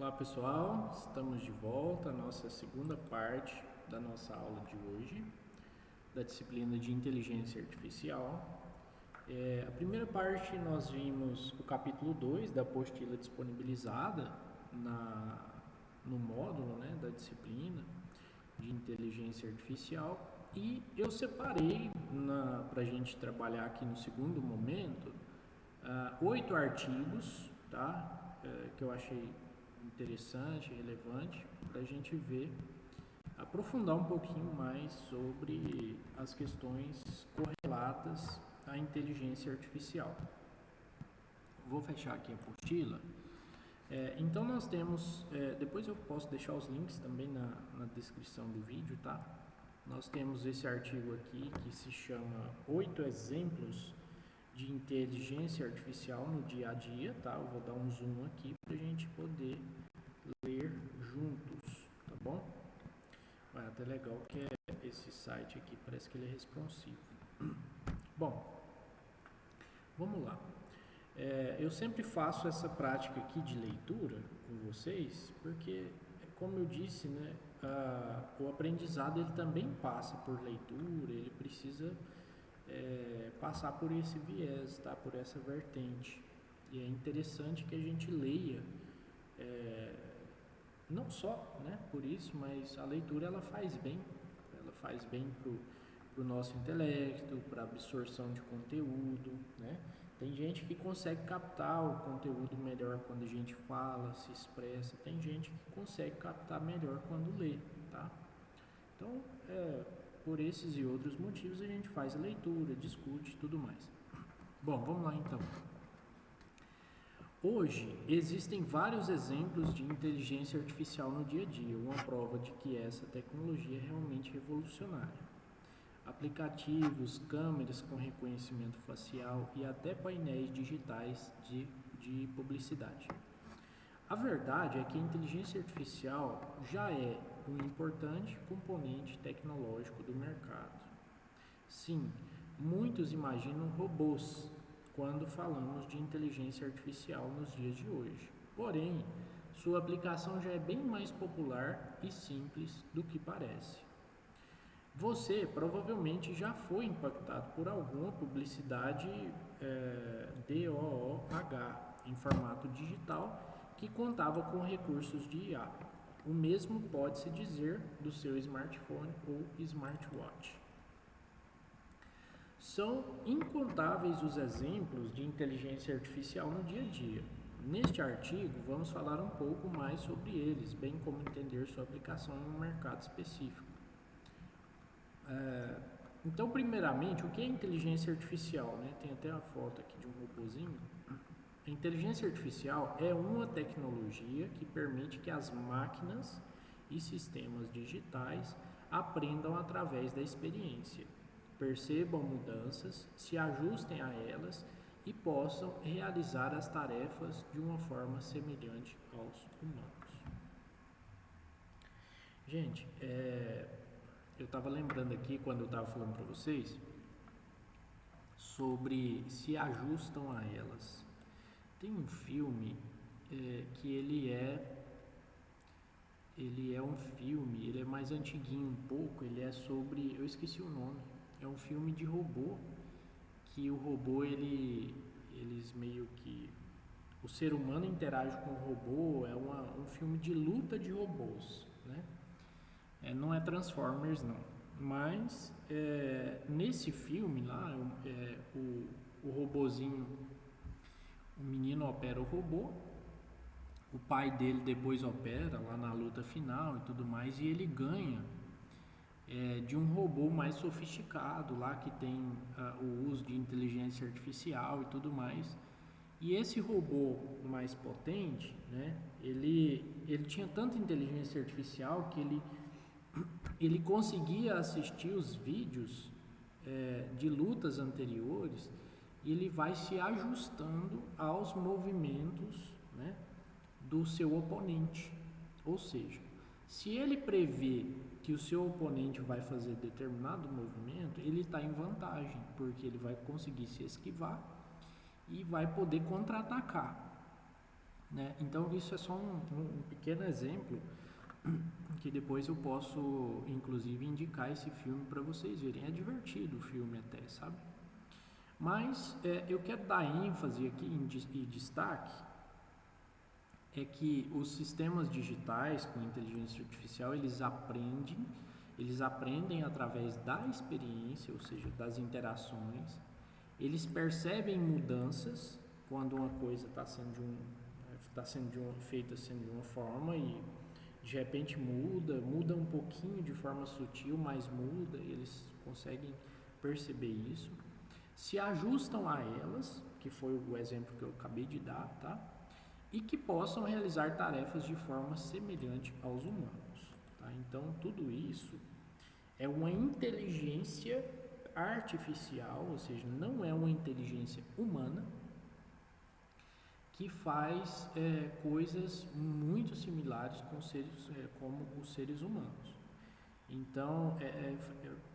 Olá pessoal, estamos de volta à nossa segunda parte da nossa aula de hoje, da disciplina de Inteligência Artificial. A primeira parte nós vimos o capítulo 2 da apostila disponibilizada no módulo, da disciplina de Inteligência Artificial, e eu separei para a gente trabalhar aqui no segundo momento 8 artigos, tá? Que eu achei interessante, relevante, para a gente ver, aprofundar um pouquinho mais sobre as questões correlatas à inteligência artificial. Vou fechar aqui a apostila. Então nós temos, depois eu posso deixar os links também na descrição do vídeo, tá? Nós temos esse artigo aqui que se chama 8 exemplos de inteligência artificial no dia a dia, tá? Eu vou dar um zoom aqui para a gente poder ler juntos, tá bom? É até legal que esse site aqui parece que ele é responsivo. Bom, vamos lá. Eu sempre faço essa prática aqui de leitura com vocês, porque, como eu disse, o aprendizado ele também passa por leitura, ele precisa passar por esse viés, tá? Por essa vertente. E é interessante que a gente leia, não só por isso, mas a leitura ela faz bem para o nosso intelecto, para a absorção de conteúdo, né? Tem gente que consegue captar o conteúdo melhor quando a gente fala, se expressa, tem gente que consegue captar melhor quando lê, tá? Então, por esses e outros motivos a gente faz a leitura, discute e tudo mais. Bom, vamos lá então. Hoje existem vários exemplos de inteligência artificial no dia a dia, uma prova de que essa tecnologia é realmente revolucionária. Aplicativos, câmeras com reconhecimento facial e até painéis digitais de publicidade. A verdade é que a inteligência artificial já é um importante componente tecnológico do mercado. Sim, muitos imaginam robôs quando falamos de inteligência artificial nos dias de hoje. Porém, sua aplicação já é bem mais popular e simples do que parece. Você provavelmente já foi impactado por alguma publicidade DOOH em formato digital que contava com recursos de IA. O mesmo pode-se dizer do seu smartphone ou smartwatch. São incontáveis os exemplos de inteligência artificial no dia a dia. Neste artigo, vamos falar um pouco mais sobre eles, bem como entender sua aplicação em um mercado específico. Então, primeiramente, o que é inteligência artificial? Tem até uma foto aqui de um robozinho. A inteligência artificial é uma tecnologia que permite que as máquinas e sistemas digitais aprendam através da experiência, percebam mudanças, se ajustem a elas e possam realizar as tarefas de uma forma semelhante aos humanos. Gente, eu estava lembrando aqui, quando eu estava falando para vocês, sobre se ajustam a elas. Tem um filme que ele é um filme, ele é mais antiguinho um pouco, ele é sobre, eu esqueci o nome, é um filme de robô, que o robô, eles meio que, o ser humano interage com o robô, é um filme de luta de robôs, né? Não é Transformers não, mas nesse filme lá, o robozinho, o menino opera o robô, o pai dele depois opera lá na luta final e tudo mais, e ele ganha de um robô mais sofisticado lá, que tem o uso de inteligência artificial e tudo mais. E esse robô mais potente, ele tinha tanta inteligência artificial que ele conseguia assistir os vídeos de lutas anteriores e ele vai se ajustando aos movimentos, do seu oponente. Ou seja, se ele prevê que o seu oponente vai fazer determinado movimento, ele está em vantagem, porque ele vai conseguir se esquivar e vai poder contra-atacar. né? Então isso é só um pequeno exemplo que depois eu posso inclusive indicar esse filme para vocês verem. É divertido o filme até, sabe? Mas eu quero dar ênfase aqui e destaque é que os sistemas digitais com inteligência artificial eles aprendem através da experiência, ou seja, das interações. Eles percebem mudanças quando uma coisa está sendo feita de uma forma e de repente muda um pouquinho de forma sutil, mas muda, e eles conseguem perceber isso, se ajustam a elas, que foi o exemplo que eu acabei de dar, tá? E que possam realizar tarefas de forma semelhante aos humanos, tá? Então, tudo isso é uma inteligência artificial, ou seja, não é uma inteligência humana, que faz coisas muito similares como os seres humanos. Então,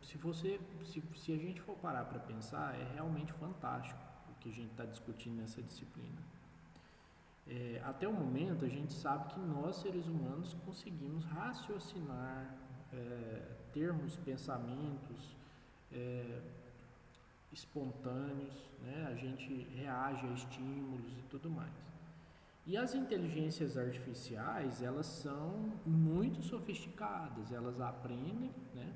se a gente for parar para pensar, é realmente fantástico o que a gente está discutindo nessa disciplina. Até o momento, a gente sabe que nós, seres humanos, conseguimos raciocinar, termos pensamentos espontâneos, né? A gente reage a estímulos e tudo mais. E as inteligências artificiais, elas são muito sofisticadas, elas aprendem, né?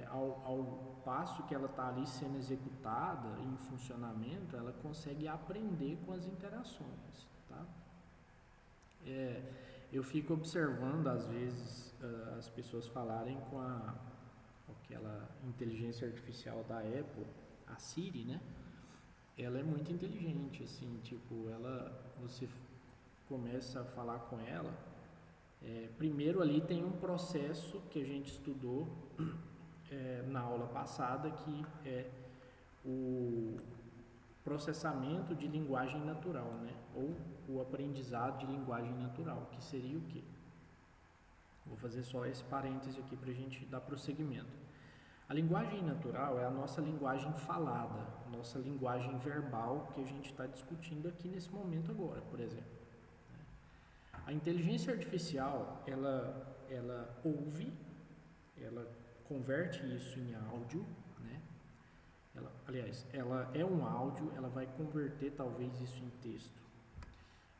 Ao passo que ela está ali sendo executada em funcionamento, ela consegue aprender com as interações, tá? Eu fico observando às vezes as pessoas falarem com aquela inteligência artificial da Apple, a Siri, né? Ela é muito inteligente, assim, tipo, você começa a falar com ela. Primeiro ali tem um processo que a gente estudou na aula passada, que é o processamento de linguagem natural, né? Ou o aprendizado de linguagem natural, que seria o quê? Vou fazer só esse parêntese aqui para a gente dar prosseguimento. A linguagem natural é a nossa linguagem falada, nossa linguagem verbal que a gente está discutindo aqui nesse momento agora, por exemplo. A inteligência artificial, ela ouve, ela converte isso em áudio, né? Ela é um áudio, ela vai converter talvez isso em texto.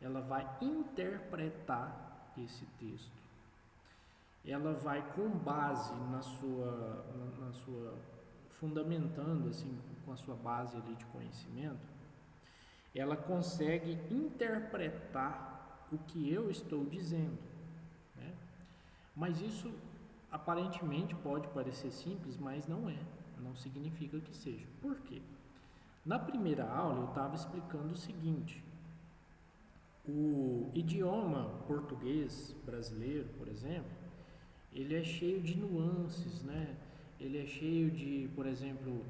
Ela vai interpretar esse texto. Ela vai com base na sua fundamentando assim com a sua base ali de conhecimento, ela consegue interpretar o que eu estou dizendo, né? Mas isso aparentemente pode parecer simples, mas não significa que seja. Por quê? Na primeira aula eu estava explicando o seguinte: o idioma português brasileiro, por exemplo, ele é cheio de nuances, né? Ele é cheio de, por exemplo,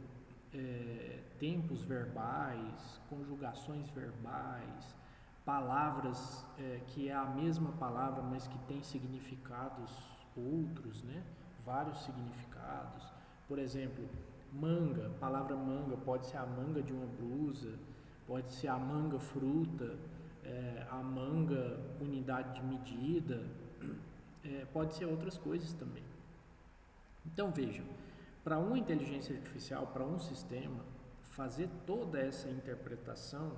tempos verbais, conjugações verbais, palavras que é a mesma palavra, mas que tem significados outros, né? Vários significados. Por exemplo, manga, a palavra manga pode ser a manga de uma blusa, pode ser a manga fruta, a manga unidade de medida, pode ser outras coisas também. Então vejam, para uma inteligência artificial, para um sistema, fazer toda essa interpretação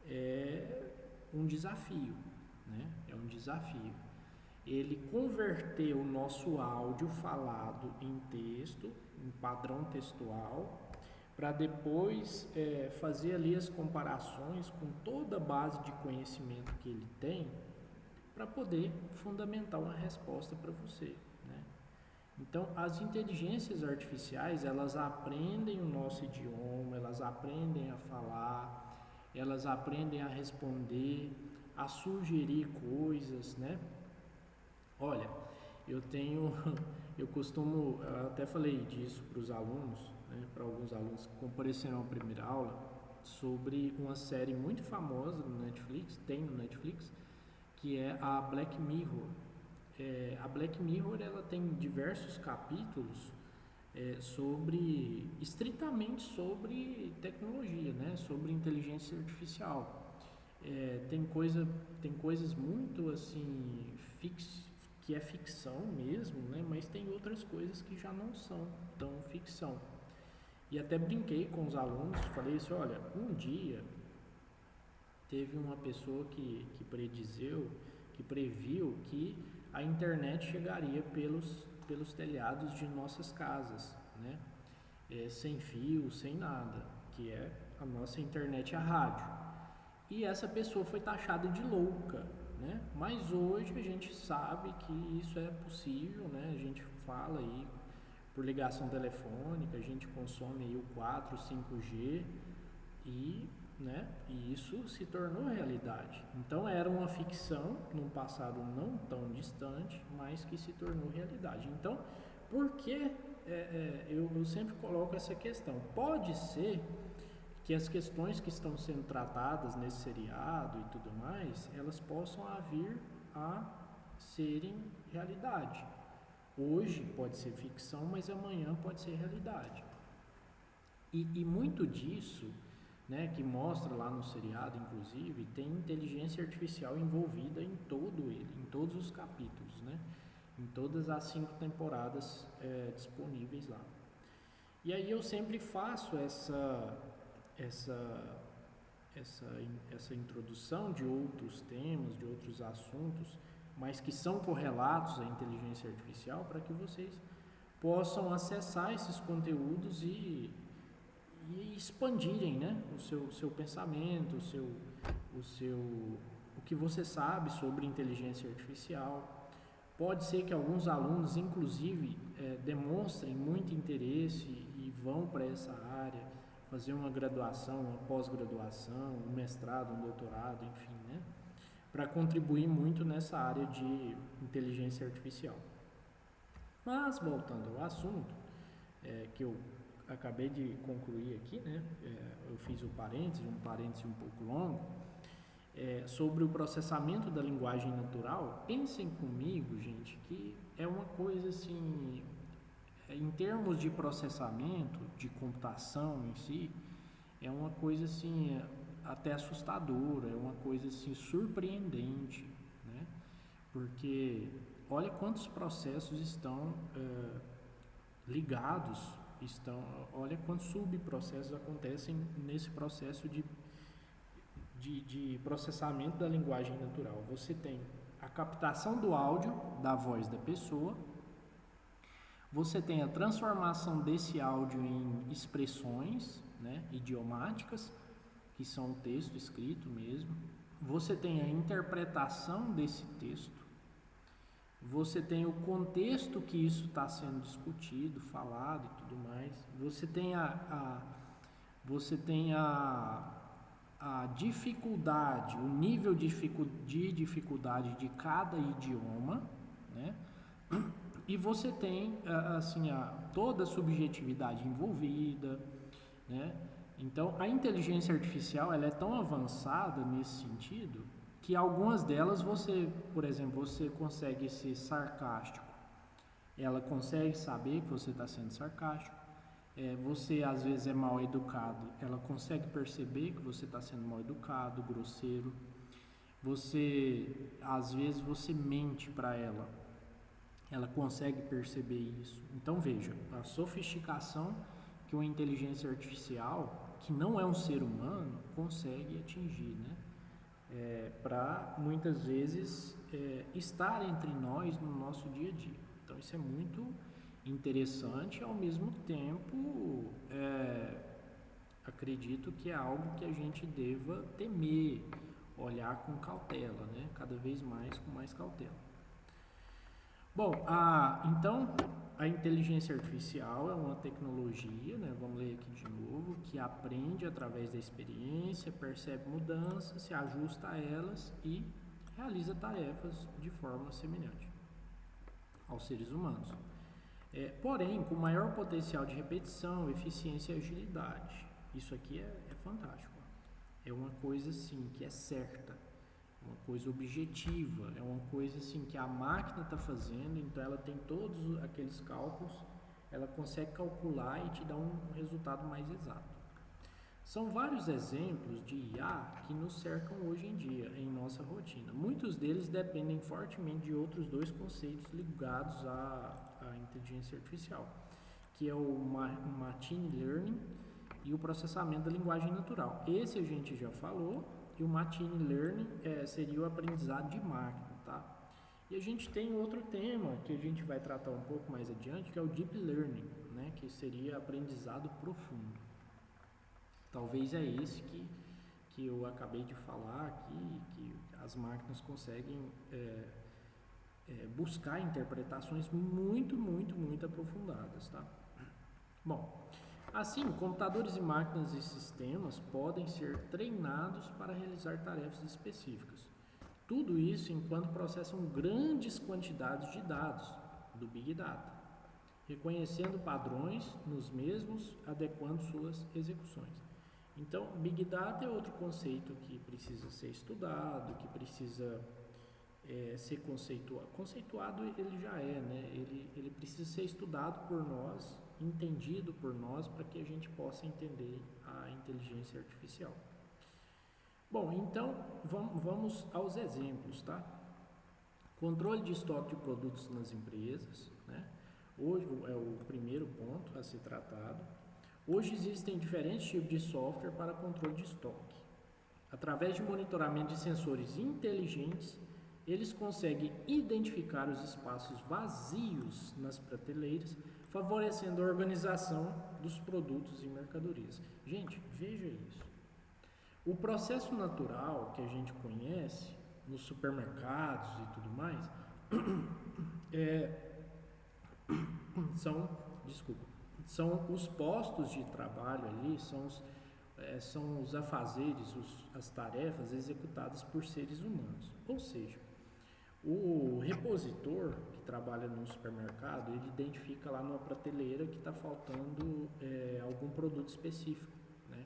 é um desafio, né? É um desafio. Ele converter o nosso áudio falado em texto, em padrão textual, para depois fazer ali as comparações com toda a base de conhecimento que ele tem, para poder fundamentar uma resposta para você, né? Então, as inteligências artificiais, elas aprendem o nosso idioma, elas aprendem a falar, elas aprendem a responder, a sugerir coisas, né? Olha, eu costumo, eu até falei disso para os alunos, né, para alguns alunos que compareceram à primeira aula, sobre uma série muito famosa no Netflix, tem no Netflix, que é a Black Mirror. A Black Mirror, ela tem diversos capítulos estritamente sobre tecnologia, né? Sobre inteligência artificial. tem coisas muito assim que é ficção mesmo, né? Mas tem outras coisas que já não são tão ficção. E até brinquei com os alunos, falei assim, olha, um dia teve uma pessoa que previu que a internet chegaria pelos telhados de nossas casas, né? Sem fio, sem nada, que é a nossa internet, a rádio. E essa pessoa foi taxada de louca, né? Mas hoje a gente sabe que isso é possível, né? A gente fala aí por ligação telefônica, a gente consome aí o 4, 5G e, né? E isso se tornou realidade. Então era uma ficção num passado não tão distante, mas que se tornou realidade. Então, por que eu sempre coloco essa questão? Pode ser que as questões que estão sendo tratadas nesse seriado e tudo mais, elas possam vir a serem realidade. Hoje pode ser ficção, mas amanhã pode ser realidade. E muito disso, né, que mostra lá no seriado, inclusive, tem inteligência artificial envolvida em todos os capítulos, né, em todas as 5 temporadas disponíveis lá. E aí eu sempre faço essa introdução de outros temas, de outros assuntos, mas que são correlatos à inteligência artificial, para que vocês possam acessar esses conteúdos e expandirem, né, o seu pensamento, o que você sabe sobre inteligência artificial. Pode ser que alguns alunos, inclusive, demonstrem muito interesse e vão para essa área, fazer uma graduação, uma pós-graduação, um mestrado, um doutorado, enfim, né, para contribuir muito nessa área de inteligência artificial. Mas, voltando ao assunto, que eu acabei de concluir aqui, né, eu fiz um parêntese um pouco longo, sobre o processamento da linguagem natural. Pensem comigo, gente, que é uma coisa assim, em termos de processamento, de computação em si, é uma coisa assim, até assustadora, é uma coisa assim, surpreendente, né? Porque olha quantos processos estão ligados, olha quantos subprocessos acontecem nesse processo de processamento da linguagem natural. Você tem a captação do áudio da voz da pessoa, você tem a transformação desse áudio em expressões, né, idiomáticas, que são o texto escrito mesmo, você tem a interpretação desse texto, você tem o contexto que isso está sendo discutido, falado e tudo mais, você tem a dificuldade, o nível de dificuldade de cada idioma, né? E você tem assim, toda a subjetividade envolvida, né? Então, a inteligência artificial ela é tão avançada nesse sentido que algumas delas por exemplo, você consegue ser sarcástico, ela consegue saber que você está sendo sarcástico. Você às vezes é mal educado, ela consegue perceber que você está sendo mal educado, grosseiro. Às vezes você mente para ela consegue perceber isso. Então veja, a sofisticação que uma inteligência artificial, que não é um ser humano, consegue atingir, né? Para muitas vezes estar entre nós no nosso dia a dia. Então isso é muito interessante, ao mesmo tempo acredito que é algo que a gente deva temer, olhar com cautela, né? Cada vez mais com mais cautela. Bom, então a inteligência artificial é uma tecnologia, né? Vamos ler aqui de novo, que aprende através da experiência, percebe mudanças, se ajusta a elas e realiza tarefas de forma semelhante aos seres humanos. Porém, com maior potencial de repetição, eficiência e agilidade. Isso aqui é fantástico. É uma coisa assim que é certa, uma coisa objetiva, é uma coisa assim que a máquina está fazendo, então ela tem todos aqueles cálculos, ela consegue calcular e te dar um resultado mais exato. São vários exemplos de IA que nos cercam hoje em dia em nossa rotina. Muitos deles dependem fortemente de outros dois conceitos ligados à inteligência artificial, que é o Machine Learning e o processamento da linguagem natural. Esse a gente já falou, e o Machine Learning seria o aprendizado de máquina, tá? E a gente tem outro tema que a gente vai tratar um pouco mais adiante, que é o Deep Learning, né? Que seria aprendizado profundo. Talvez é esse que eu acabei de falar aqui, que as máquinas conseguem buscar interpretações muito aprofundadas, tá? Bom, assim, computadores e máquinas e sistemas podem ser treinados para realizar tarefas específicas. Tudo isso enquanto processam grandes quantidades de dados do Big Data, reconhecendo padrões nos mesmos, adequando suas execuções. Então, Big Data é outro conceito que precisa ser estudado, que precisa ser conceituado. Conceituado ele já é, né? Ele precisa ser estudado por nós, entendido por nós, para que a gente possa entender a inteligência artificial. Bom, então vamos aos exemplos, tá? Controle de estoque de produtos nas empresas, né? Hoje é o primeiro ponto a ser tratado. Hoje existem diferentes tipos de software para controle de estoque. Através de monitoramento de sensores inteligentes, eles conseguem identificar os espaços vazios nas prateleiras, favorecendo a organização dos produtos e mercadorias. Gente, veja isso. O processo natural que a gente conhece nos supermercados e tudo mais são os postos de trabalho ali, são os afazeres, as tarefas executadas por seres humanos. Ou seja, o repositor que trabalha no supermercado, ele identifica lá numa prateleira que está faltando algum produto específico, né?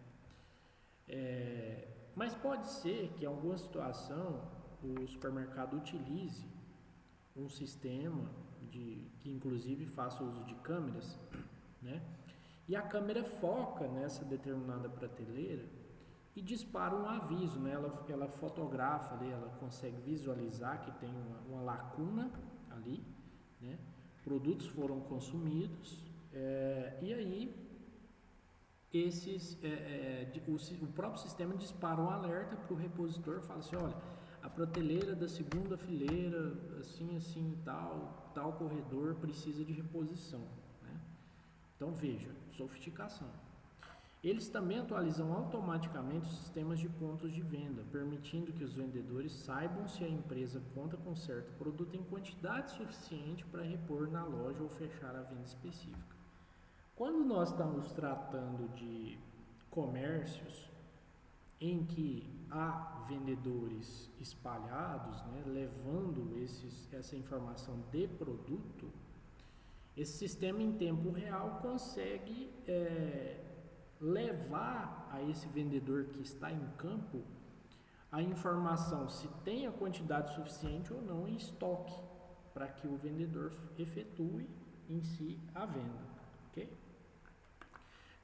Mas pode ser que em alguma situação o supermercado utilize um sistema que inclusive faça uso de câmeras, né? E a câmera foca nessa determinada prateleira e dispara um aviso, né? Ela fotografa ali, ela consegue visualizar que tem uma lacuna ali, né? Produtos foram consumidos e aí o próprio sistema dispara um alerta para o repositor, fala assim, olha, a prateleira da segunda fileira, assim, tal corredor precisa de reposição, né? Então veja, sofisticação. Eles também atualizam automaticamente os sistemas de pontos de venda, permitindo que os vendedores saibam se a empresa conta com certo produto em quantidade suficiente para repor na loja ou fechar a venda específica. Quando nós estamos tratando de comércios em que há vendedores espalhados, né, levando essa informação de produto, esse sistema em tempo real consegue levar a esse vendedor que está em campo a informação se tem a quantidade suficiente ou não em estoque, para que o vendedor efetue em si a venda, ok?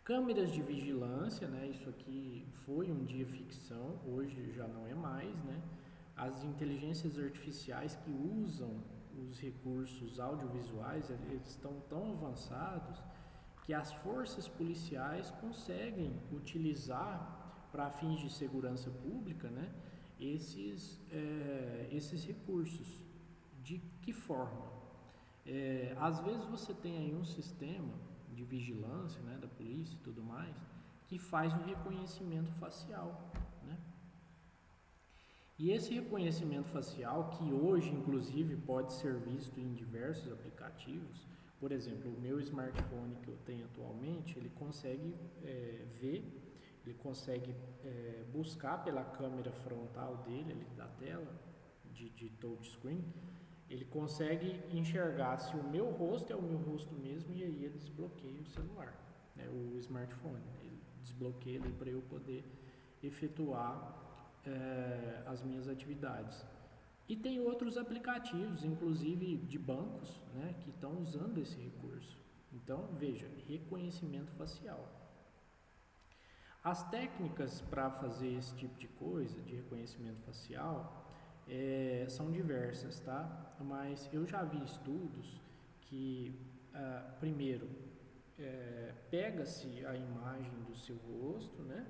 Câmeras de vigilância, né? Isso aqui foi um dia ficção, hoje já não é mais, né? As inteligências artificiais que usam os recursos audiovisuais, eles estão tão avançados que as forças policiais conseguem utilizar para fins de segurança pública, né? Esses recursos. De que forma? Às vezes você tem aí um sistema de vigilância, né, da polícia e tudo mais, que faz um reconhecimento facial, né? E esse reconhecimento facial, que hoje inclusive pode ser visto em diversos aplicativos, por exemplo, o meu smartphone que eu tenho atualmente, ele consegue ver, ele consegue buscar pela câmera frontal dele, ali da tela, de touchscreen, ele consegue enxergar se o meu rosto é o meu rosto mesmo e aí ele desbloqueia o celular, né, o smartphone. Ele desbloqueia ele para eu poder efetuar as minhas atividades. E tem outros aplicativos, inclusive de bancos, né, que estão usando esse recurso. Então, veja, reconhecimento facial. As técnicas para fazer esse tipo de coisa, de reconhecimento facial, são diversas, tá? Mas eu já vi estudos que, primeiro, pega-se a imagem do seu rosto, né?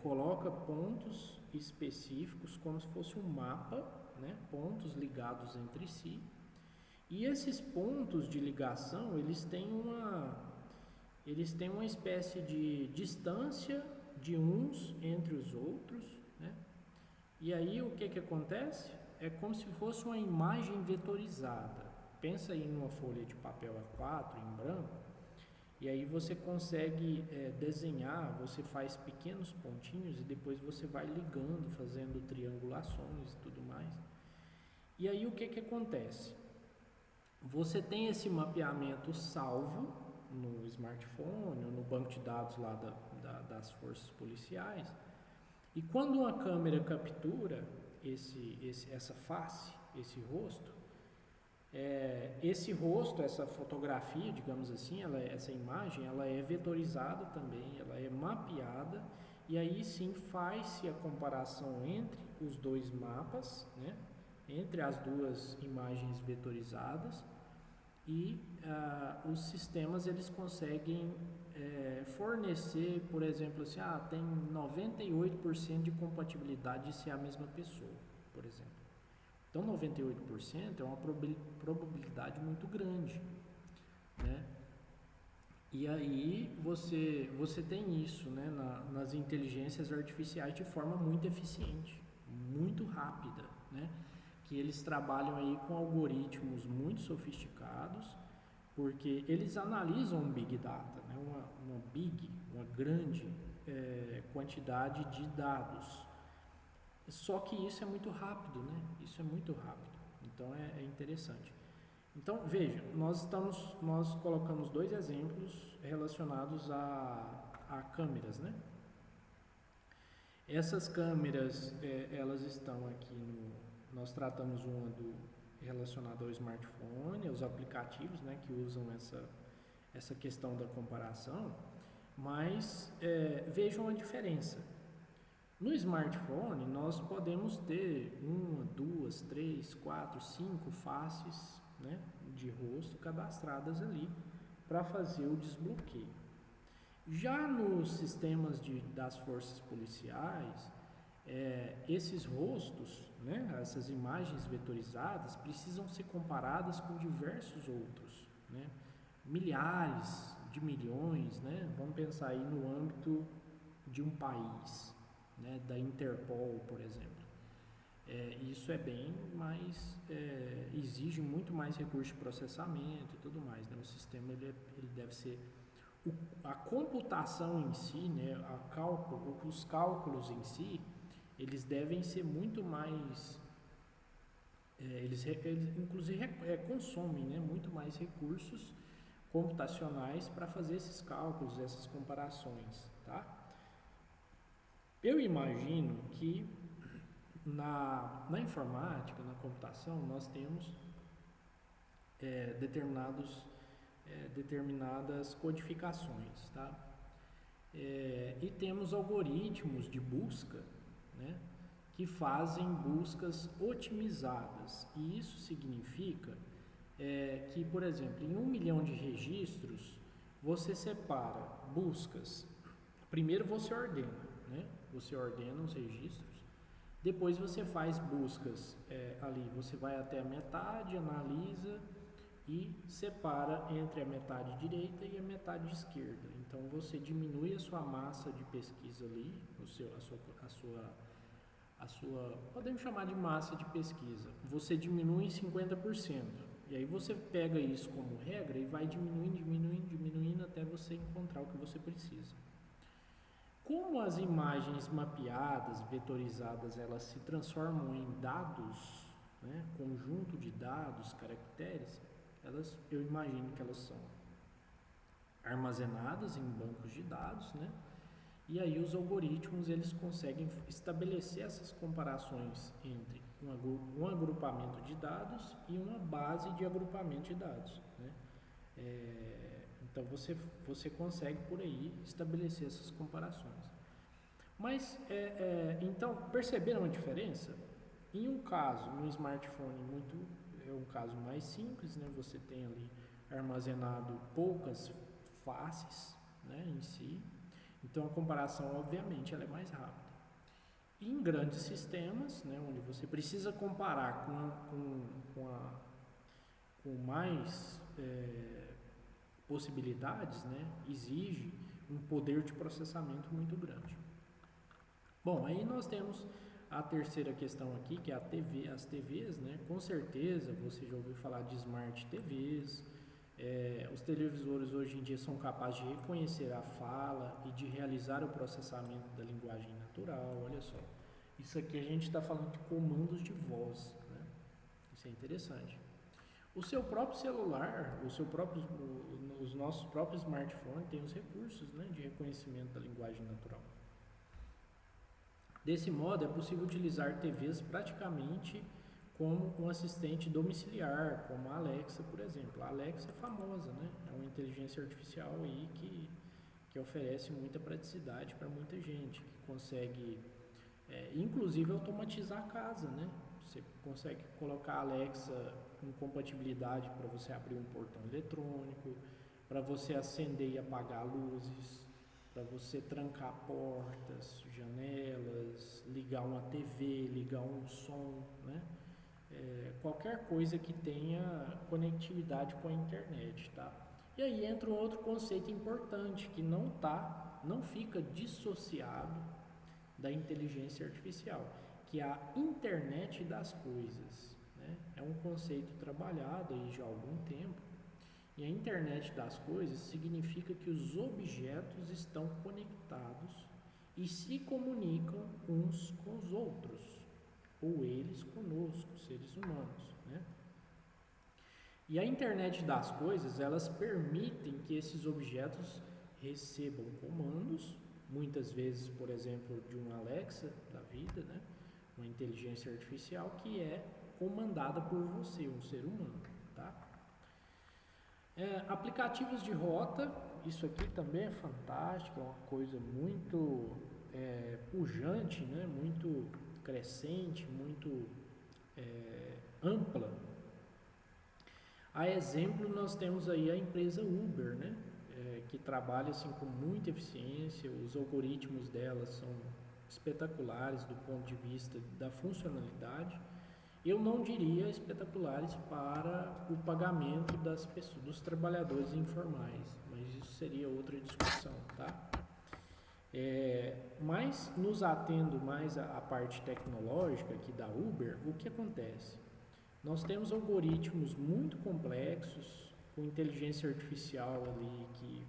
Coloca pontos específicos como se fosse um mapa, né? Pontos ligados entre si. E esses pontos de ligação, eles têm uma espécie de distância de uns entre os outros, né? E aí o que acontece? É como se fosse uma imagem vetorizada. Pensa aí numa folha de papel A4 em branco, e aí você consegue desenhar, você faz pequenos pontinhos e depois você vai ligando, fazendo triangulações e tudo mais. E aí o que acontece? Você tem esse mapeamento salvo no smartphone ou no banco de dados lá das forças policiais. E quando uma câmera captura essa face, esse rosto, essa fotografia, digamos assim, essa imagem, ela é vetorizada também, ela é mapeada, e aí sim faz-se a comparação entre os dois mapas, né? Entre as duas imagens vetorizadas, e os sistemas eles conseguem fornecer, por exemplo, assim, tem 98% de compatibilidade de ser a mesma pessoa, por exemplo. Então 98% é uma probabilidade muito grande, né? E aí você tem isso, né, nas inteligências artificiais de forma muito eficiente, muito rápida, né? Que eles trabalham aí com algoritmos muito sofisticados, porque eles analisam um Big Data, né? uma grande quantidade de dados. Só que isso é muito rápido, né? Isso é muito rápido. Então é interessante. Então veja, nós colocamos dois exemplos relacionados a câmeras, né? Essas câmeras, elas estão aqui nós tratamos uma relacionada ao smartphone, aos aplicativos, né, que usam essa questão da comparação, mas vejam a diferença. No smartphone, nós podemos ter 1, 2, 3, 4, 5 faces, né, de rosto cadastradas ali para fazer o desbloqueio. Já nos sistemas das forças policiais, esses rostos, né, essas imagens vetorizadas, precisam ser comparadas com diversos outros, né, milhares de milhões, né, vamos pensar aí no âmbito de um país, né, da Interpol, por exemplo. Isso é bem mais, exige muito mais recurso de processamento e tudo mais, né, o sistema ele deve ser, a computação em si, né, os cálculos em si, eles devem ser muito mais, eles inclusive consomem, né, muito mais recursos computacionais para fazer esses cálculos, essas comparações, tá? Eu imagino que na informática, na computação, nós temos determinadas codificações, tá? E temos algoritmos de busca, né, que fazem buscas otimizadas, e isso significa que, por exemplo, em 1 milhão de registros, você separa buscas. Primeiro você ordena, né? Você ordena os registros, depois você faz buscas ali, você vai até a metade, analisa e separa entre a metade direita e a metade esquerda. Então você diminui a sua massa de pesquisa ali, podemos chamar de massa de pesquisa. Você diminui em 50%. E aí você pega isso como regra e vai diminuindo até você encontrar o que você precisa. Como as imagens mapeadas, vetorizadas, elas se transformam em dados, né, conjunto de dados, caracteres, eu imagino que elas são armazenadas em bancos de dados, né? E aí os algoritmos eles conseguem estabelecer essas comparações entre um agrupamento de dados e uma base de agrupamento de dados, né? Então você consegue por aí estabelecer essas comparações. Mas então perceberam a diferença? Em um caso, no smartphone é um caso mais simples, né? Você tem ali armazenado poucas faces, né, em si. Então a comparação, obviamente, ela é mais rápida. E em grandes sistemas, né, onde você precisa comparar com mais possibilidades, né, exige um poder de processamento muito grande. Bom, aí nós temos a terceira questão aqui, que é a TV, as TVs, né? Com certeza você já ouviu falar de Smart TVs. Os televisores hoje em dia são capazes de reconhecer a fala e de realizar o processamento da linguagem natural. Olha só, isso aqui a gente está falando de comandos de voz, né? Isso é interessante. O seu próprio celular, os nossos próprios smartphones têm os recursos, né, de reconhecimento da linguagem natural. Desse modo, é possível utilizar TVs praticamente como um assistente domiciliar, como a Alexa, por exemplo. A Alexa é famosa, né? É uma inteligência artificial aí que oferece muita praticidade para muita gente, que consegue, inclusive, automatizar a casa, né? Você consegue colocar a Alexa com compatibilidade para você abrir um portão eletrônico, para você acender e apagar luzes, para você trancar portas, janelas, ligar uma TV, ligar um som, né? Qualquer coisa que tenha conectividade com a internet, tá? E aí entra um outro conceito importante que não fica dissociado da inteligência artificial, que é a internet das coisas, né? É um conceito trabalhado aí já há algum tempo. E a internet das coisas significa que os objetos estão conectados e se comunicam uns com os outros, ou eles conosco, seres humanos, né? E a internet das coisas, elas permitem que esses objetos recebam comandos, muitas vezes, por exemplo, de uma Alexa da vida, né? Uma inteligência artificial que é comandada por você, um ser humano, tá? Aplicativos de rota, isso aqui também é fantástico, é uma coisa muito pujante, né? Muito crescente, muito ampla. A exemplo, nós temos aí a empresa Uber, né? Que trabalha assim, com muita eficiência, os algoritmos dela são espetaculares do ponto de vista da funcionalidade. Eu não diria espetaculares para o pagamento das pessoas, dos trabalhadores informais, mas isso seria outra discussão, tá? Mas nos atendo mais à parte tecnológica aqui da Uber, o que acontece? Nós temos algoritmos muito complexos, com inteligência artificial ali, que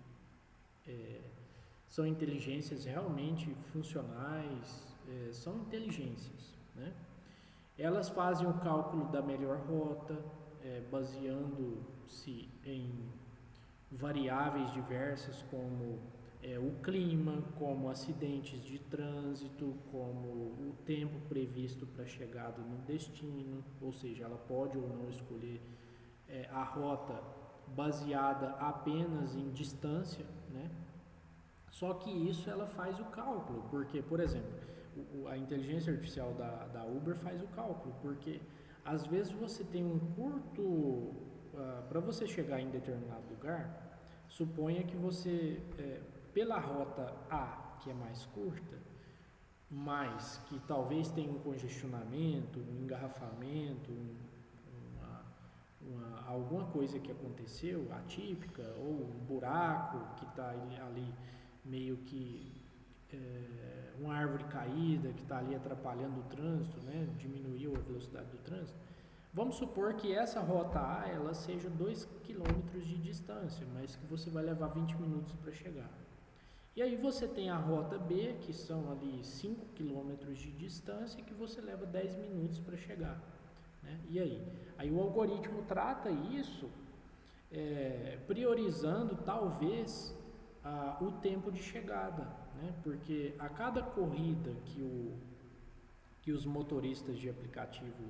são inteligências realmente funcionais, são inteligências, né? Elas fazem o cálculo da melhor rota, baseando-se em variáveis diversas como o clima, como acidentes de trânsito, como o tempo previsto para a chegada no destino, ou seja, ela pode ou não escolher a rota baseada apenas em distância, né? Só que isso ela faz o cálculo, porque, por exemplo, a inteligência artificial da Uber faz o cálculo, porque às vezes você tem um curto, para você chegar em determinado lugar, suponha que você, pela rota A, que é mais curta, mas que talvez tenha um congestionamento, um engarrafamento, alguma coisa que aconteceu, atípica, ou um buraco que está ali meio que uma árvore caída que está ali atrapalhando o trânsito, né? Diminuiu a velocidade do trânsito. Vamos supor que essa rota A ela seja 2 km de distância, mas que você vai levar 20 minutos para chegar. E aí você tem a rota B, que são ali 5 km de distância, que você leva 10 minutos para chegar, né? E aí? Aí o algoritmo trata isso priorizando talvez o tempo de chegada, né? Porque a cada corrida que os motoristas de aplicativo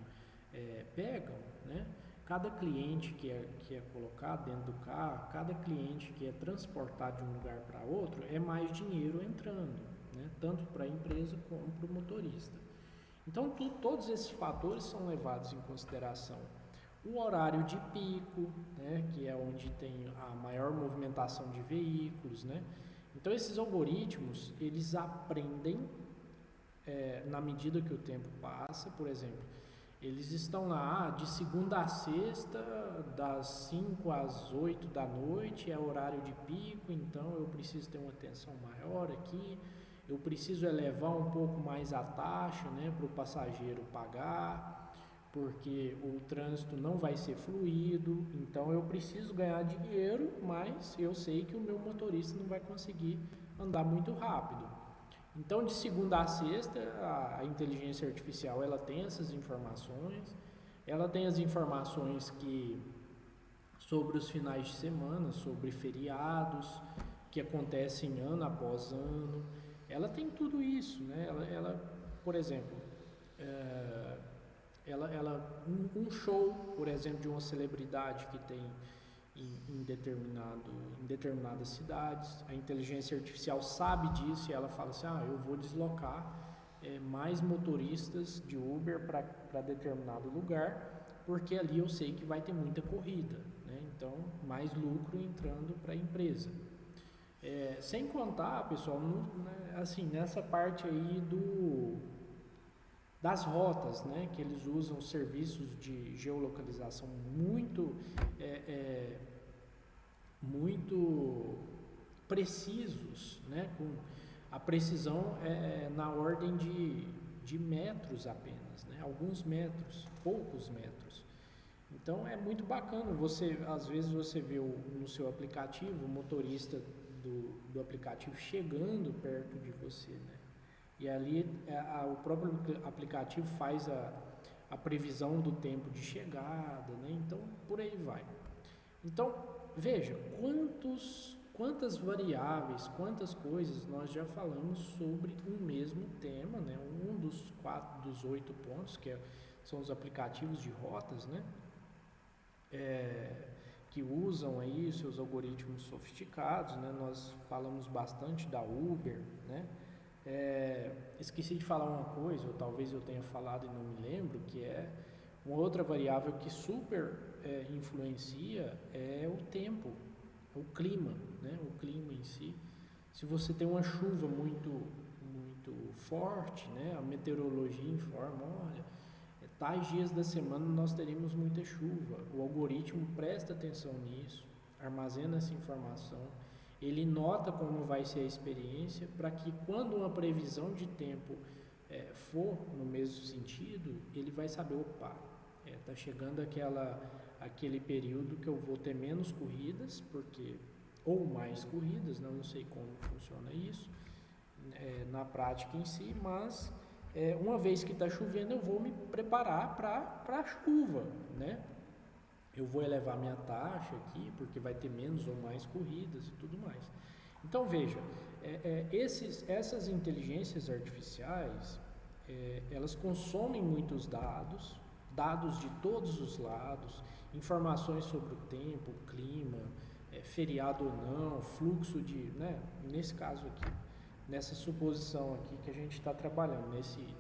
pegam, né? cada cliente que é colocado dentro do carro, cada cliente que é transportado de um lugar para outro, é mais dinheiro entrando, né? Tanto para a empresa como para o motorista. Então, todos esses fatores são levados em consideração. O horário de pico, né, que é onde tem a maior movimentação de veículos, né? Então, esses algoritmos, eles aprendem na medida que o tempo passa. Por exemplo, eles estão lá de segunda a sexta, das 5 às 8 da noite, é horário de pico, então eu preciso ter uma atenção maior aqui, eu preciso elevar um pouco mais a taxa, né, para o passageiro pagar, porque o trânsito não vai ser fluido, então eu preciso ganhar dinheiro, mas eu sei que o meu motorista não vai conseguir andar muito rápido. Então, de segunda a sexta, a inteligência artificial ela tem essas informações, ela tem as informações sobre os finais de semana, sobre feriados que acontecem ano após ano, ela tem tudo isso, né? Por exemplo, um show, por exemplo, de uma celebridade que tem em determinadas cidades, a inteligência artificial sabe disso e ela fala assim, eu vou deslocar mais motoristas de Uber para determinado lugar, porque ali eu sei que vai ter muita corrida, né? Então mais lucro entrando para a empresa. Sem contar, pessoal, assim, nessa parte aí das rotas, né, que eles usam serviços de geolocalização muito precisos, né, com a precisão na ordem de metros apenas, né, alguns metros, poucos metros. Então é muito bacana, às vezes você vê no seu aplicativo o motorista do aplicativo chegando perto de você, né? E ali o próprio aplicativo faz a previsão do tempo de chegada, né? Então, por aí vai. Então, veja, quantas variáveis, quantas coisas nós já falamos sobre um mesmo tema, né? Um dos 8 pontos, são os aplicativos de rotas, né? Que usam aí seus algoritmos sofisticados, né? Nós falamos bastante da Uber, né? Esqueci de falar uma coisa, ou talvez eu tenha falado e não me lembro, que é uma outra variável que super influencia é o tempo, o clima, né? O clima em si. Se você tem uma chuva muito forte, né? A meteorologia informa, olha, tais dias da semana nós teremos muita chuva. O algoritmo presta atenção nisso, armazena essa informação, ele nota como vai ser a experiência, para que quando uma previsão de tempo for no mesmo sentido, ele vai saber, opa, está chegando aquele período que eu vou ter menos corridas, ou mais corridas, não sei como funciona isso na prática em si, mas uma vez que está chovendo eu vou me preparar para a chuva, né? Eu vou elevar minha taxa aqui, porque vai ter menos ou mais corridas e tudo mais. Então, veja, essas inteligências artificiais, elas consomem muitos dados de todos os lados, informações sobre o tempo, o clima, feriado ou não, fluxo né, nesse caso aqui, nessa suposição aqui que a gente está trabalhando,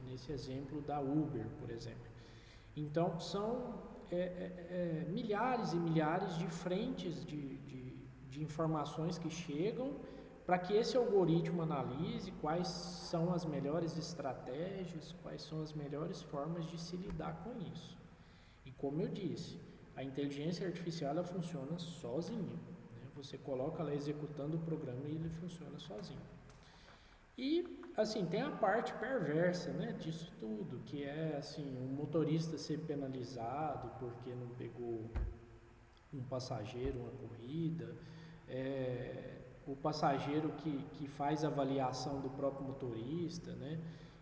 nesse exemplo da Uber, por exemplo. Então, são milhares e milhares de frentes de informações que chegam para que esse algoritmo analise quais são as melhores estratégias, quais são as melhores formas de se lidar com isso. E como eu disse, a inteligência artificial ela funciona sozinha, né? Você coloca ela executando o programa e ele funciona sozinho. E, assim, tem a parte perversa, né, disso tudo, que é, assim, um motorista ser penalizado porque não pegou um passageiro, uma corrida, o passageiro que faz a avaliação do próprio motorista, né?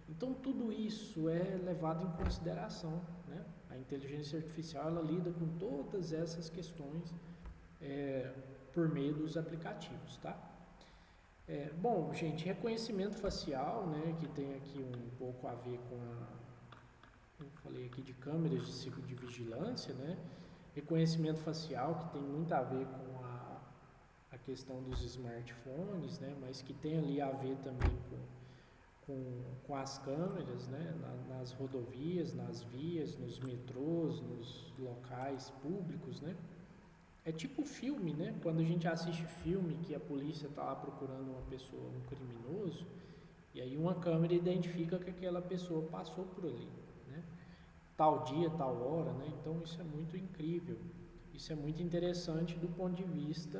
Então, tudo isso é levado em consideração, né? A inteligência artificial, ela lida com todas essas questões por meio dos aplicativos, tá? Bom, gente, reconhecimento facial, né, que tem aqui um pouco a ver com eu falei aqui de câmeras de vigilância, né, reconhecimento facial, que tem muito a ver com a questão dos smartphones, né? Mas que tem ali a ver também com as câmeras, né? Nas rodovias, nas vias, nos metrôs, nos locais públicos, né? É tipo filme, né? Quando a gente assiste filme que a polícia está lá procurando uma pessoa, um criminoso, e aí uma câmera identifica que aquela pessoa passou por ali, né? Tal dia, tal hora, né? Então isso é muito incrível. Isso é muito interessante do ponto de vista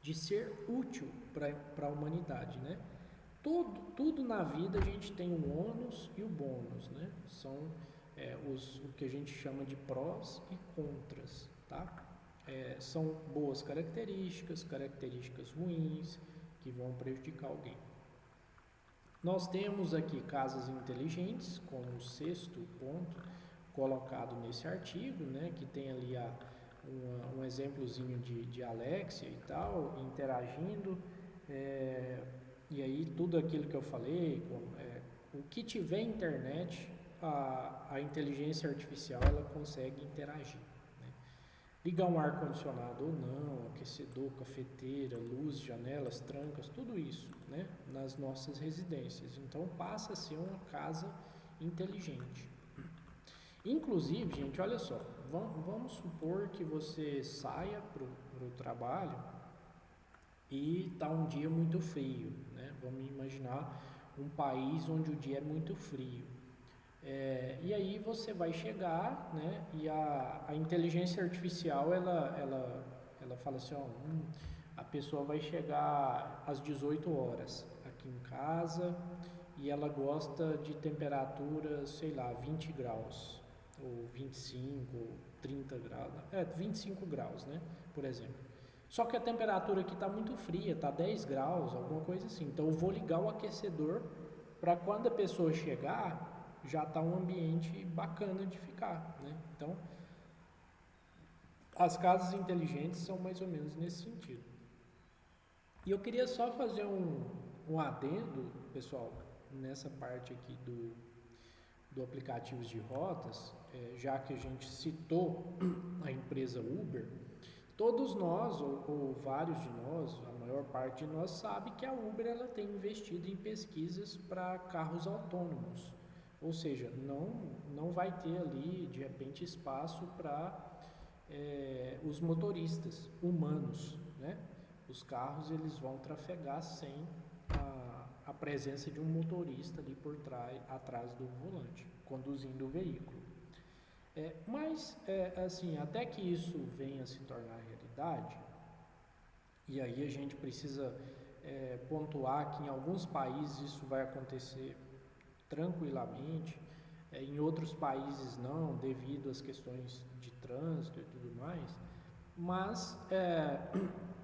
de ser útil para a humanidade, né? Tudo na vida a gente tem o ônus e o bônus, né? São o que a gente chama de prós e contras, tá? São boas características, características ruins que vão prejudicar alguém. Nós temos aqui casas inteligentes, como o sexto ponto colocado nesse artigo, né, que tem ali um exemplozinho de Alexia e tal, interagindo, e aí tudo aquilo que eu falei, o que tiver internet, a inteligência artificial ela consegue interagir. Ligar um ar-condicionado ou não, aquecedor, cafeteira, luz, janelas, trancas, tudo isso, né, nas nossas residências. Então passa a ser uma casa inteligente. Inclusive, gente, olha só, vamos supor que você saia para o trabalho e está um dia muito frio, né? Vamos imaginar um país onde o dia é muito frio. E aí você vai chegar, né? E a inteligência artificial ela fala assim, ó, a pessoa vai chegar às 18 horas aqui em casa e ela gosta de temperaturas, sei lá, 20 graus ou 25, 30 graus, 25 graus, né? Por exemplo. Só que a temperatura aqui está muito fria, está 10 graus, alguma coisa assim. Então eu vou ligar o aquecedor para quando a pessoa chegar já está um ambiente bacana de ficar, né? Então, as casas inteligentes são mais ou menos nesse sentido. E eu queria só fazer um adendo, pessoal, nessa parte aqui do aplicativos de rotas, já que a gente citou a empresa Uber, todos nós, ou vários de nós, a maior parte de nós sabe que a Uber ela tem investido em pesquisas para carros autônomos. Ou seja, não vai ter ali, de repente, espaço para os motoristas humanos, né? Os carros eles vão trafegar sem a presença de um motorista ali por trás, atrás do volante, conduzindo o veículo. Mas, assim, até que isso venha a se tornar realidade, e aí a gente precisa pontuar que em alguns países isso vai acontecer tranquilamente, em outros países não, devido às questões de trânsito e tudo mais. Mas,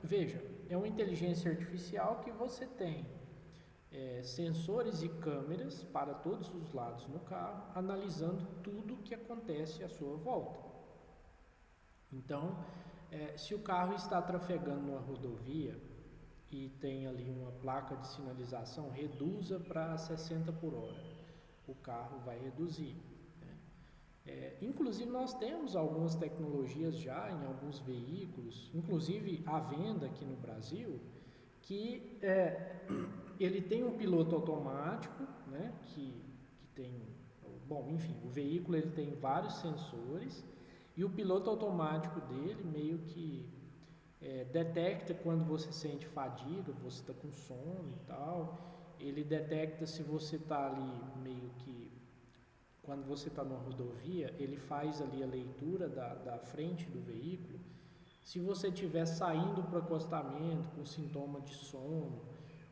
veja, é uma inteligência artificial que você tem sensores e câmeras para todos os lados no carro, analisando tudo o que acontece à sua volta. Então, se o carro está trafegando numa rodovia e tem ali uma placa de sinalização, reduza para 60 por hora. O carro vai reduzir. Né? Inclusive, nós temos algumas tecnologias já em alguns veículos, inclusive à venda aqui no Brasil, que ele tem um piloto automático, né, que tem, bom, enfim, o veículo ele tem vários sensores e o piloto automático dele meio que detecta quando você sente fadiga, você está com sono e tal, ele detecta se você está ali meio que, quando você está numa rodovia, ele faz ali a leitura da frente do veículo. Se você estiver saindo para o acostamento com sintoma de sono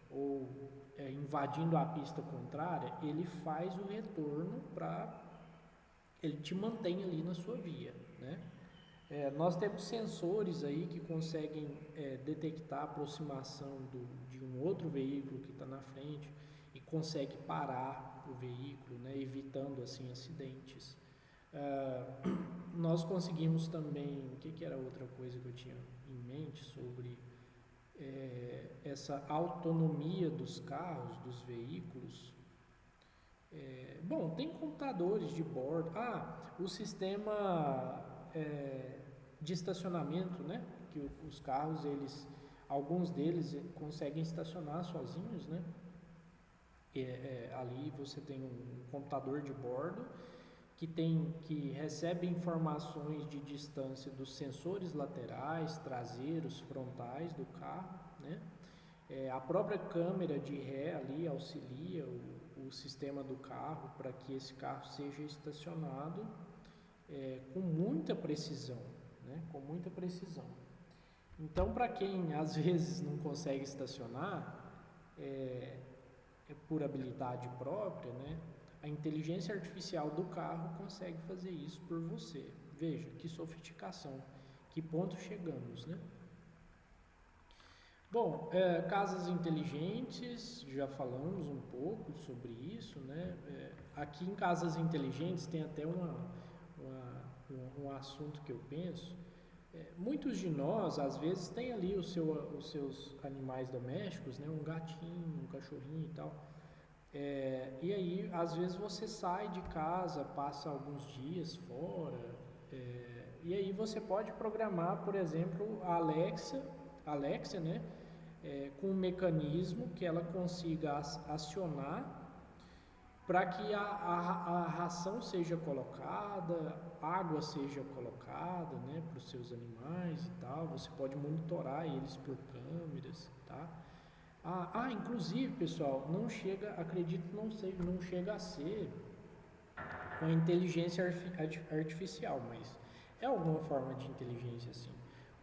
ou invadindo a pista contrária, ele faz o retorno para ele te mantém ali na sua via, né? Nós temos sensores aí que conseguem detectar a aproximação de um outro veículo que está na frente e consegue parar o veículo, né, evitando assim acidentes. Nós conseguimos também, o que era outra coisa que eu tinha em mente sobre essa autonomia dos carros, dos veículos. Bom, tem computadores de bordo. O sistema de estacionamento, né? Que os carros, alguns deles conseguem estacionar sozinhos, né? Ali você tem um computador de bordo que recebe informações de distância dos sensores laterais, traseiros, frontais do carro, né? A própria câmera de ré ali auxilia o sistema do carro para que esse carro seja estacionado com muita precisão, né? Com muita precisão. Então, para quem às vezes não consegue estacionar por habilidade própria, né? A inteligência artificial do carro consegue fazer isso por você. Veja que sofisticação, que ponto chegamos, né? Bom, casas inteligentes, já falamos um pouco sobre isso, né? Aqui em casas inteligentes tem até um assunto que eu penso. Muitos de nós, às vezes, tem ali os seus animais domésticos, né? Um gatinho, um cachorrinho e tal. E aí, às vezes, você sai de casa, passa alguns dias fora, e aí você pode programar, por exemplo, a Alexa, né? Com um mecanismo que ela consiga acionar para que a ração seja colocada, água seja colocada, né, para os seus animais e tal. Você pode monitorar eles por câmeras, tá? Inclusive, pessoal, não chega, acredito que não chega a ser com a inteligência artificial, mas é alguma forma de inteligência assim.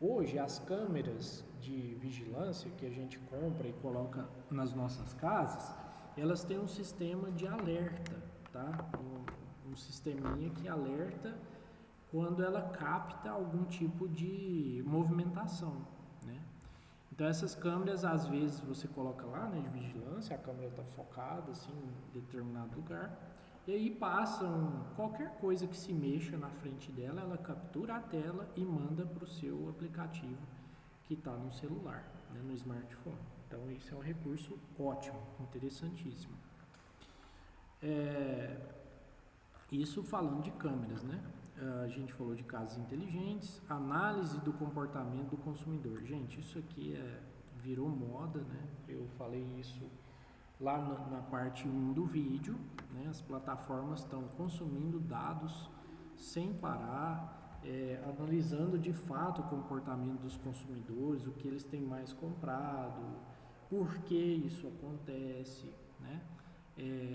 Hoje, as câmeras de vigilância que a gente compra e coloca nas nossas casas, elas têm um sistema de alerta, tá? Um sisteminha que alerta quando ela capta algum tipo de movimentação, né? Então, essas câmeras, às vezes, você coloca lá, né, de vigilância, a câmera está focada, assim, em determinado lugar, e aí passam qualquer coisa que se mexa na frente dela, ela captura a tela e manda para o seu aplicativo que está no celular, né, no smartphone. Então, isso é um recurso ótimo, interessantíssimo. Isso falando de câmeras, né? A gente falou de casas inteligentes, análise do comportamento do consumidor. Gente, isso aqui virou moda, né? Eu falei isso lá na parte 1 do vídeo, né? As plataformas estão consumindo dados sem parar, analisando de fato o comportamento dos consumidores, o que eles têm mais comprado, por que isso acontece, né?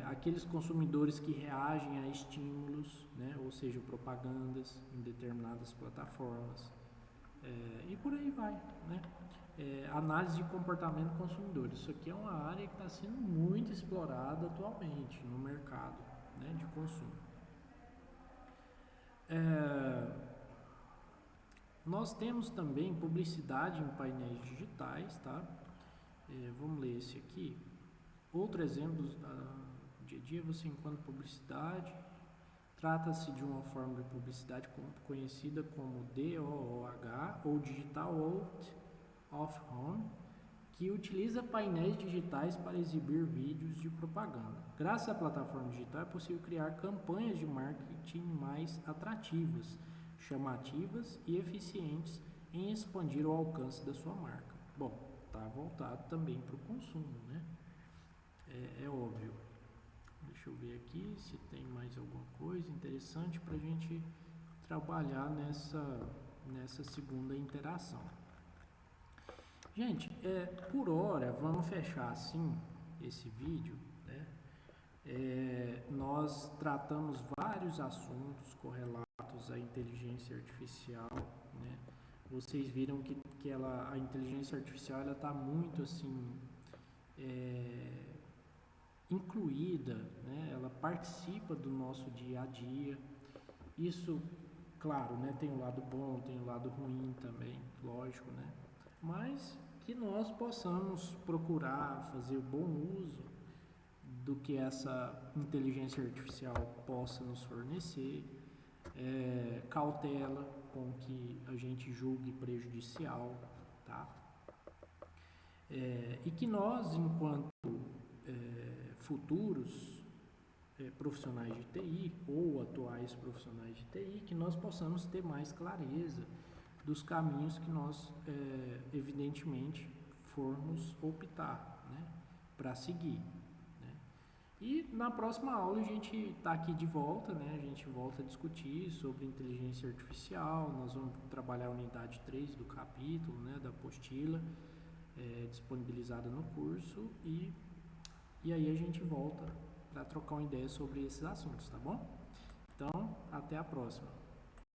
Aqueles consumidores que reagem a estímulos, né? Ou seja, propagandas em determinadas plataformas, e por aí vai, né? Análise de comportamento do consumidor. Isso aqui é uma área que está sendo muito explorada atualmente no mercado, né, de consumo. Nós temos também publicidade em painéis digitais, tá? Vamos ler esse aqui. Outro exemplo do dia a dia, você encontra publicidade. Trata-se de uma forma de publicidade conhecida como DOOH, ou Digital Out of Home, que utiliza painéis digitais para exibir vídeos de propaganda. Graças à plataforma digital é possível criar campanhas de marketing mais atrativas, chamativas e eficientes em expandir o alcance da sua marca. Bom, está voltado também para o consumo, né? É óbvio. Deixa eu ver aqui se tem mais alguma coisa interessante para a gente trabalhar nessa segunda interação. Gente, por hora, vamos fechar assim esse vídeo, né? Nós tratamos vários assuntos correlatos à inteligência artificial, né? Vocês viram que a inteligência artificial está muito assim incluída, né? Ela participa do nosso dia a dia. Isso, claro, né? Tem o lado bom, tem o lado ruim também, lógico, né? Mas que nós possamos procurar fazer bom uso do que essa inteligência artificial possa nos fornecer, cautela com que a gente julgue prejudicial, tá? E que nós, enquanto futuros profissionais de TI ou atuais profissionais de TI, que nós possamos ter mais clareza dos caminhos que nós, evidentemente, formos optar, né, para seguir. Né? E na próxima aula a gente está aqui de volta, né, a gente volta a discutir sobre inteligência artificial, nós vamos trabalhar a unidade 3 do capítulo, né, da apostila, disponibilizada no curso, e aí a gente volta para trocar uma ideia sobre esses assuntos, tá bom? Então, até a próxima.